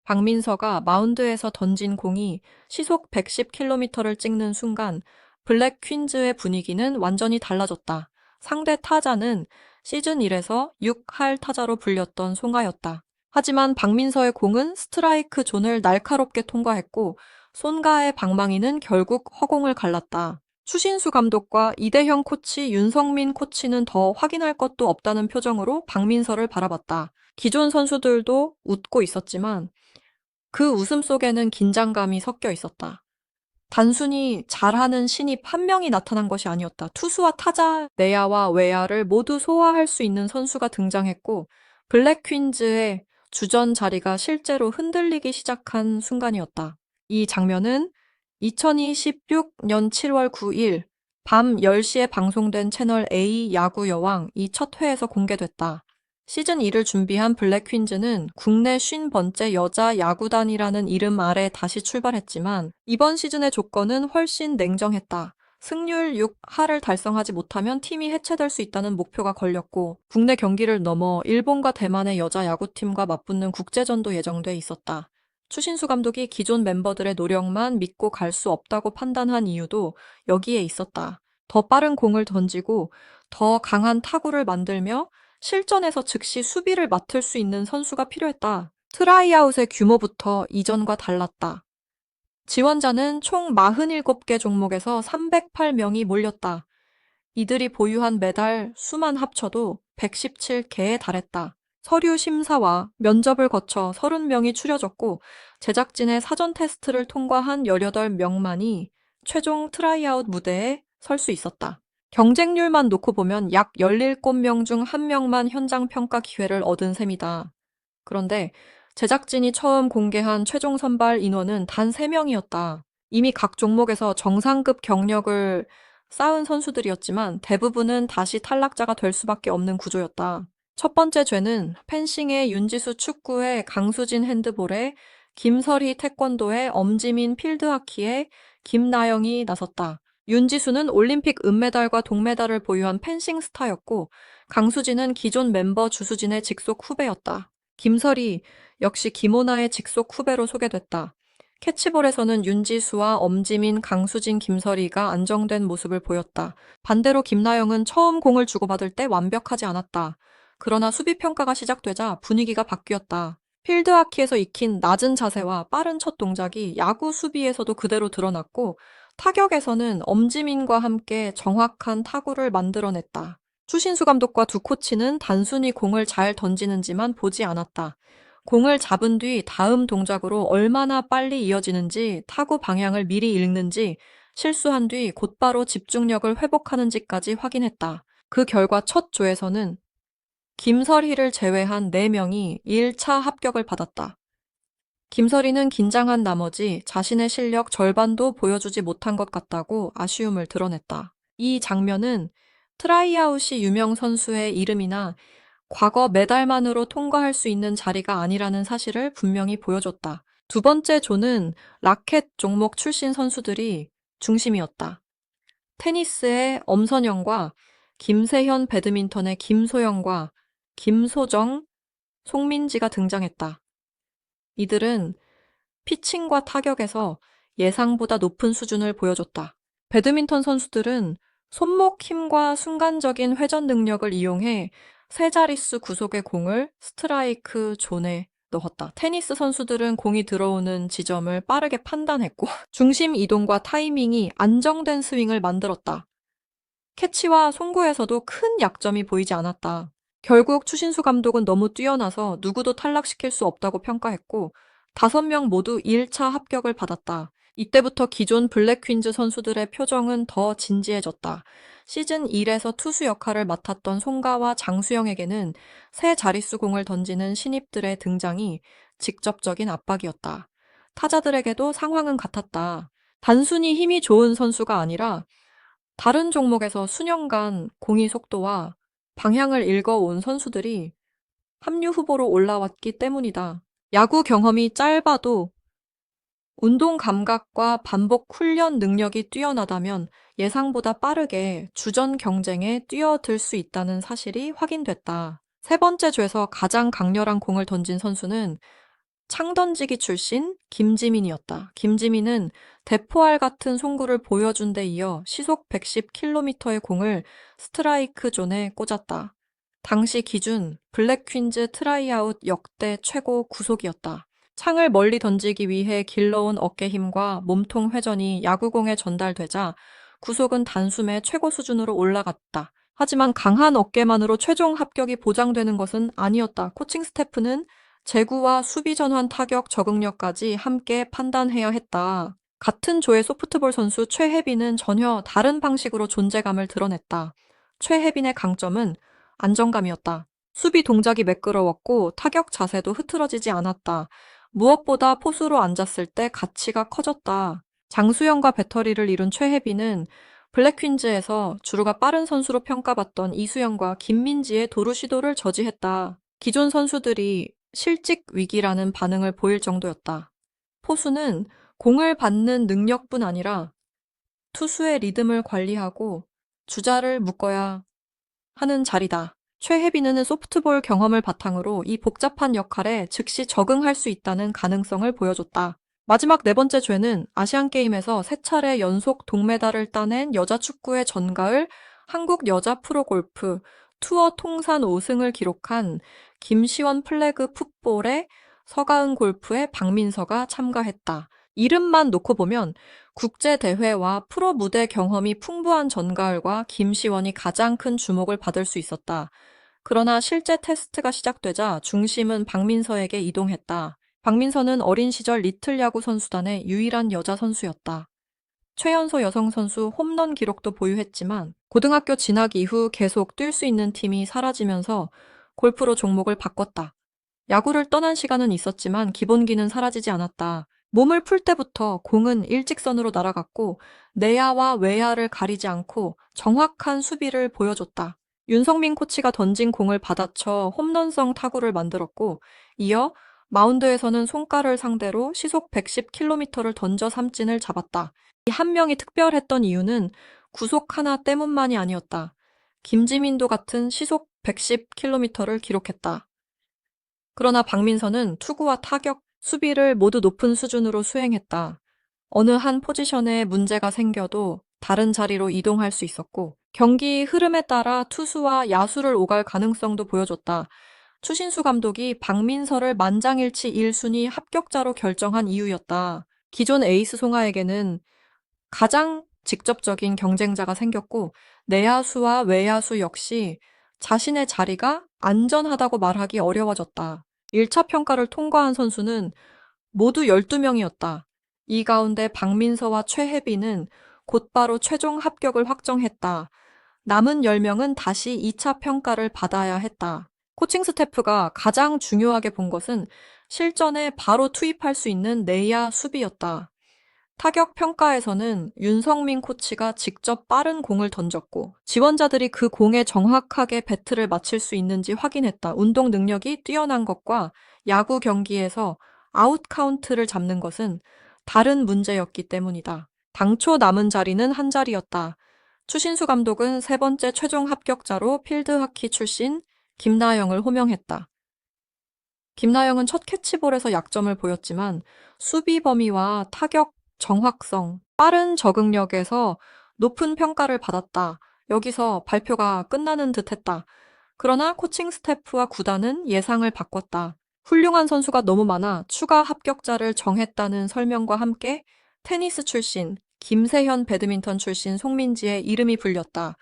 박민서가 마운드에서 던진 공이 시속 110km를 찍는 순간 블랙 퀸즈의 분위기는 완전히 달라졌다. 상대 타자는 시즌 1에서 6할 타자로 불렸던 송가였다. 하지만 박민서의 공은 스트라이크 존을 날카롭게 통과했고 손가의 방망이는 결국 허공을 갈랐다. 추신수 감독과 이대형 코치, 윤성민 코치는 더 확인할 것도 없다는 표정으로 박민서를 바라봤다. 기존 선수들도 웃고 있었지만 그 웃음 속에는 긴장감이 섞여 있었다. 단순히 잘하는 신입 한 명이 나타난 것이 아니었다. 투수와 타자, 내야와 외야를 모두 소화할 수 있는 선수가 등장했고 블랙 퀸즈의 주전 자리가 실제로 흔들리기 시작한 순간이었다. 이 장면은 2026년 7월 9일 밤 10시에 방송된 채널 A 야구 여왕 이 첫 회에서 공개됐다. 시즌 2를 준비한 블랙 퀸즈는 국내 50번째 여자 야구단이라는 이름 아래 다시 출발했지만 이번 시즌의 조건은 훨씬 냉정했다. 승률 6할을 달성하지 못하면 팀이 해체될 수 있다는 목표가 걸렸고 국내 경기를 넘어 일본과 대만의 여자 야구팀과 맞붙는 국제전도 예정돼 있었다. 추신수 감독이 기존 멤버들의 노력만 믿고 갈 수 없다고 판단한 이유도 여기에 있었다. 더 빠른 공을 던지고 더 강한 타구를 만들며 실전에서 즉시 수비를 맡을 수 있는 선수가 필요했다. 트라이아웃의 규모부터 이전과 달랐다. 지원자는 총 47개 종목에서 308명이 몰렸다. 이들이 보유한 메달 수만 합쳐도 117개에 달했다. 서류 심사와 면접을 거쳐 30명이 추려졌고 제작진의 사전 테스트를 통과한 18명만이 최종 트라이아웃 무대에 설 수 있었다. 경쟁률만 놓고 보면 약 17명 중 1명만 현장 평가 기회를 얻은 셈이다. 그런데 제작진이 처음 공개한 최종 선발 인원은 단 3명이었다. 이미 각 종목에서 정상급 경력을 쌓은 선수들이었지만 대부분은 다시 탈락자가 될 수밖에 없는 구조였다. 첫 번째 죄는 펜싱의 윤지수 축구에 강수진 핸드볼에 김설희 태권도에 엄지민 필드하키에 김나영이 나섰다. 윤지수는 올림픽 은메달과 동메달을 보유한 펜싱 스타였고 강수진은 기존 멤버 주수진의 직속 후배였다. 김설희 역시 김오나의 직속 후배로 소개됐다. 캐치볼에서는 윤지수와 엄지민, 강수진, 김설희가 안정된 모습을 보였다. 반대로 김나영은 처음 공을 주고받을 때 완벽하지 않았다. 그러나 수비 평가가 시작되자 분위기가 바뀌었다. 필드하키에서 익힌 낮은 자세와 빠른 첫 동작이 야구 수비에서도 그대로 드러났고 타격에서는 엄지민과 함께 정확한 타구를 만들어냈다. 추신수 감독과 두 코치는 단순히 공을 잘 던지는지만 보지 않았다. 공을 잡은 뒤 다음 동작으로 얼마나 빨리 이어지는지, 타구 방향을 미리 읽는지, 실수한 뒤 곧바로 집중력을 회복하는지까지 확인했다. 그 결과 첫 조에서는 김설희를 제외한 4명이 1차 합격을 받았다. 김설희는 긴장한 나머지 자신의 실력 절반도 보여주지 못한 것 같다고 아쉬움을 드러냈다. 이 장면은 트라이아웃이 유명 선수의 이름이나 과거 메달만으로 통과할 수 있는 자리가 아니라는 사실을 분명히 보여줬다. 두 번째 조는 라켓 종목 출신 선수들이 중심이었다. 테니스의 엄선영과 김세현, 배드민턴의 김소영과 김소정, 송민지가 등장했다. 이들은 피칭과 타격에서 예상보다 높은 수준을 보여줬다. 배드민턴 선수들은 손목 힘과 순간적인 회전 능력을 이용해 세 자릿수 구속의 공을 스트라이크 존에 넣었다. 테니스 선수들은 공이 들어오는 지점을 빠르게 판단했고 중심 이동과 타이밍이 안정된 스윙을 만들었다. 캐치와 송구에서도 큰 약점이 보이지 않았다. 결국 추신수 감독은 너무 뛰어나서 누구도 탈락시킬 수 없다고 평가했고 5명 모두 1차 합격을 받았다. 이때부터 기존 블랙 퀸즈 선수들의 표정은 더 진지해졌다. 시즌 1에서 투수 역할을 맡았던 송가와 장수영에게는 새 자릿수 공을 던지는 신입들의 등장이 직접적인 압박이었다. 타자들에게도 상황은 같았다. 단순히 힘이 좋은 선수가 아니라 다른 종목에서 수년간 공이 속도와 방향을 읽어온 선수들이 합류 후보로 올라왔기 때문이다. 야구 경험이 짧아도 운동 감각과 반복 훈련 능력이 뛰어나다면 예상보다 빠르게 주전 경쟁에 뛰어들 수 있다는 사실이 확인됐다. 세 번째 죄에서 가장 강렬한 공을 던진 선수는 창던지기 출신 김지민이었다. 김지민은 대포알 같은 송구를 보여준 데 이어 시속 110km의 공을 스트라이크 존에 꽂았다. 당시 기준 블랙 퀸즈 트라이아웃 역대 최고 구속이었다. 창을 멀리 던지기 위해 길러온 어깨 힘과 몸통 회전이 야구공에 전달되자 구속은 단숨에 최고 수준으로 올라갔다. 하지만 강한 어깨만으로 최종 합격이 보장되는 것은 아니었다. 코칭 스태프는 제구와 수비 전환 타격 적응력까지 함께 판단해야 했다. 같은 조의 소프트볼 선수 최혜빈은 전혀 다른 방식으로 존재감을 드러냈다. 최혜빈의 강점은 안정감이었다. 수비 동작이 매끄러웠고 타격 자세도 흐트러지지 않았다. 무엇보다 포수로 앉았을 때 가치가 커졌다. 장수영과 배터리를 이룬 최혜빈은 블랙퀸즈에서 주루가 빠른 선수로 평가받던 이수영과 김민지의 도루 시도를 저지했다. 기존 선수들이 실직 위기라는 반응을 보일 정도였다. 포수는 공을 받는 능력뿐 아니라 투수의 리듬을 관리하고 주자를 묶어야 하는 자리다. 최혜빈은 소프트볼 경험을 바탕으로 이 복잡한 역할에 즉시 적응할 수 있다는 가능성을 보여줬다. 마지막 네 번째 죄는 아시안게임에서 3차례 연속 동메달을 따낸 여자 축구의 전가을 한국 여자 프로골프 투어 통산 5승을 기록한 김시원 플래그 풋볼에 서가은 골프의 박민서가 참가했다. 이름만 놓고 보면 국제대회와 프로 무대 경험이 풍부한 전가을과 김시원이 가장 큰 주목을 받을 수 있었다. 그러나 실제 테스트가 시작되자 중심은 박민서에게 이동했다. 박민서는 어린 시절 리틀 야구 선수단의 유일한 여자 선수였다. 최연소 여성 선수 홈런 기록도 보유했지만 고등학교 진학 이후 계속 뛸 수 있는 팀이 사라지면서 골프로 종목을 바꿨다. 야구를 떠난 시간은 있었지만 기본기는 사라지지 않았다. 몸을 풀 때부터 공은 일직선으로 날아갔고 내야와 외야를 가리지 않고 정확한 수비를 보여줬다. 윤성민 코치가 던진 공을 받아쳐 홈런성 타구를 만들었고 이어 마운드에서는 손가락을 상대로 시속 110km를 던져 삼진을 잡았다. 이 한 명이 특별했던 이유는 구속 하나 때문만이 아니었다. 김지민도 같은 시속 110km를 기록했다. 그러나 박민서는 투구와 타격, 수비를 모두 높은 수준으로 수행했다. 어느 한 포지션에 문제가 생겨도 다른 자리로 이동할 수 있었고 경기 흐름에 따라 투수와 야수를 오갈 가능성도 보여줬다. 추신수 감독이 박민서를 만장일치 1순위 합격자로 결정한 이유였다. 기존 에이스 송하에게는 가장 직접적인 경쟁자가 생겼고 내야수와 외야수 역시 자신의 자리가 안전하다고 말하기 어려워졌다. 1차 평가를 통과한 선수는 모두 12명이었다. 이 가운데 박민서와 최혜빈은 곧바로 최종 합격을 확정했다. 남은 10명은 다시 2차 평가를 받아야 했다. 코칭 스태프가 가장 중요하게 본 것은 실전에 바로 투입할 수 있는 내야 수비였다. 타격 평가에서는 윤성민 코치가 직접 빠른 공을 던졌고 지원자들이 그 공에 정확하게 배트를 맞힐 수 있는지 확인했다. 운동 능력이 뛰어난 것과 야구 경기에서 아웃 카운트를 잡는 것은 다른 문제였기 때문이다. 당초 남은 자리는 한 자리였다. 추신수 감독은 세 번째 최종 합격자로 필드하키 출신 김나영을 호명했다. 김나영은 첫 캐치볼에서 약점을 보였지만 수비 범위와 타격 정확성, 빠른 적응력에서 높은 평가를 받았다. 여기서 발표가 끝나는 듯했다. 그러나 코칭 스태프와 구단은 예상을 바꿨다. 훌륭한 선수가 너무 많아 추가 합격자를 정했다는 설명과 함께 테니스 출신, 김세현 배드민턴 출신 송민지의 이름이 불렸다.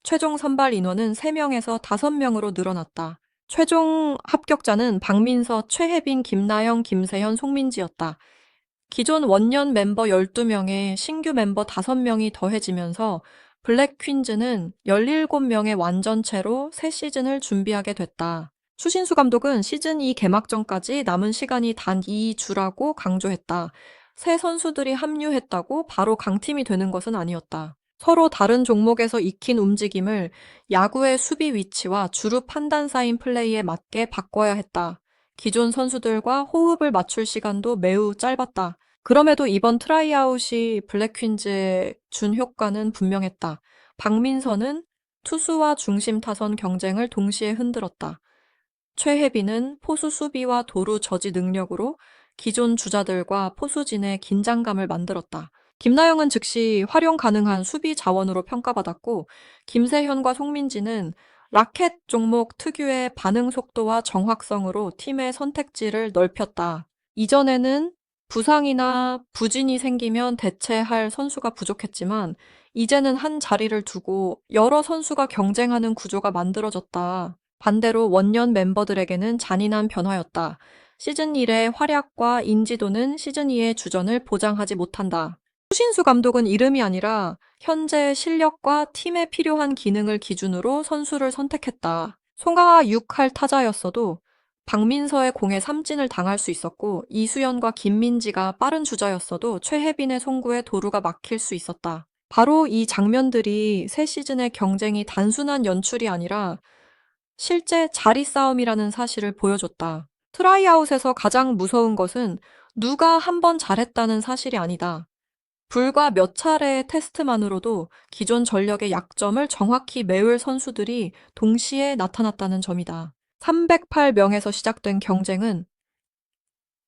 최종 선발 인원은 3명에서 5명으로 늘어났다. 최종 합격자는 박민서, 최혜빈, 김나영, 김세현, 송민지였다. 기존 원년 멤버 12명에 신규 멤버 5명이 더해지면서 블랙 퀸즈는 17명의 완전체로 새 시즌을 준비하게 됐다. 추신수 감독은 시즌 2 개막전까지 남은 시간이 단 2주라고 강조했다. 새 선수들이 합류했다고 바로 강팀이 되는 것은 아니었다. 서로 다른 종목에서 익힌 움직임을 야구의 수비 위치와 주루 판단 쌓인 플레이에 맞게 바꿔야 했다. 기존 선수들과 호흡을 맞출 시간도 매우 짧았다. 그럼에도 이번 트라이아웃이 블랙퀸즈에 준 효과는 분명했다. 박민서는 투수와 중심 타선 경쟁을 동시에 흔들었다. 최혜빈은 포수 수비와 도루 저지 능력으로 기존 주자들과 포수진의 긴장감을 만들었다. 김나영은 즉시 활용 가능한 수비 자원으로 평가받았고, 김세현과 송민지는 라켓 종목 특유의 반응 속도와 정확성으로 팀의 선택지를 넓혔다. 이전에는 부상이나 부진이 생기면 대체할 선수가 부족했지만, 이제는 한 자리를 두고 여러 선수가 경쟁하는 구조가 만들어졌다. 반대로 원년 멤버들에게는 잔인한 변화였다. 시즌 1의 활약과 인지도는 시즌 2의 주전을 보장하지 못한다. 추신수 감독은 이름이 아니라 현재 실력과 팀에 필요한 기능을 기준으로 선수를 선택했다. 송강화 6할 타자였어도 박민서의 공에 삼진을 당할 수 있었고, 이수연과 김민지가 빠른 주자였어도 최혜빈의 송구에 도루가 막힐 수 있었다. 바로 이 장면들이 새 시즌의 경쟁이 단순한 연출이 아니라 실제 자리 싸움이라는 사실을 보여줬다. 트라이아웃에서 가장 무서운 것은 누가 한 번 잘했다는 사실이 아니다. 불과 몇 차례의 테스트만으로도 기존 전력의 약점을 정확히 메울 선수들이 동시에 나타났다는 점이다. 308명에서 시작된 경쟁은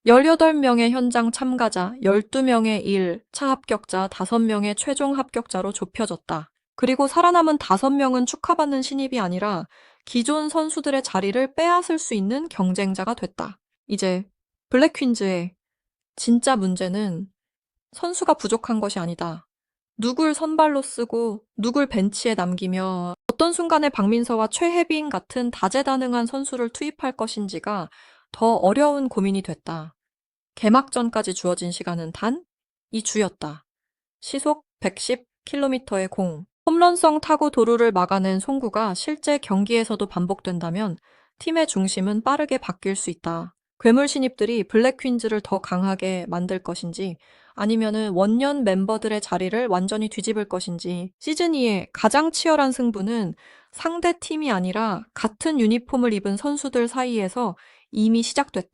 18명의 현장 참가자, 12명의 1차 합격자, 5명의 최종 합격자로 좁혀졌다. 그리고 살아남은 5명은 축하받는 신입이 아니라 기존 선수들의 자리를 빼앗을 수 있는 경쟁자가 됐다. 이제 블랙퀸즈의 진짜 문제는 선수가 부족한 것이 아니다. 누굴 선발로 쓰고 누굴 벤치에 남기며 어떤 순간에 박민서와 최혜빈 같은 다재다능한 선수를 투입할 것인지가 더 어려운 고민이 됐다. 개막전까지 주어진 시간은 단 2주였다. 시속 110km의 공, 홈런성 타구 도루를 막아낸 송구가 실제 경기에서도 반복된다면 팀의 중심은 빠르게 바뀔 수 있다. 괴물 신입들이 블랙퀸즈를 더 강하게 만들 것인지 아니면은 원년 멤버들의 자리를 완전히 뒤집을 것인지, 시즌 2의 가장 치열한 승부는 상대 팀이 아니라 같은 유니폼을 입은 선수들 사이에서 이미 시작됐다.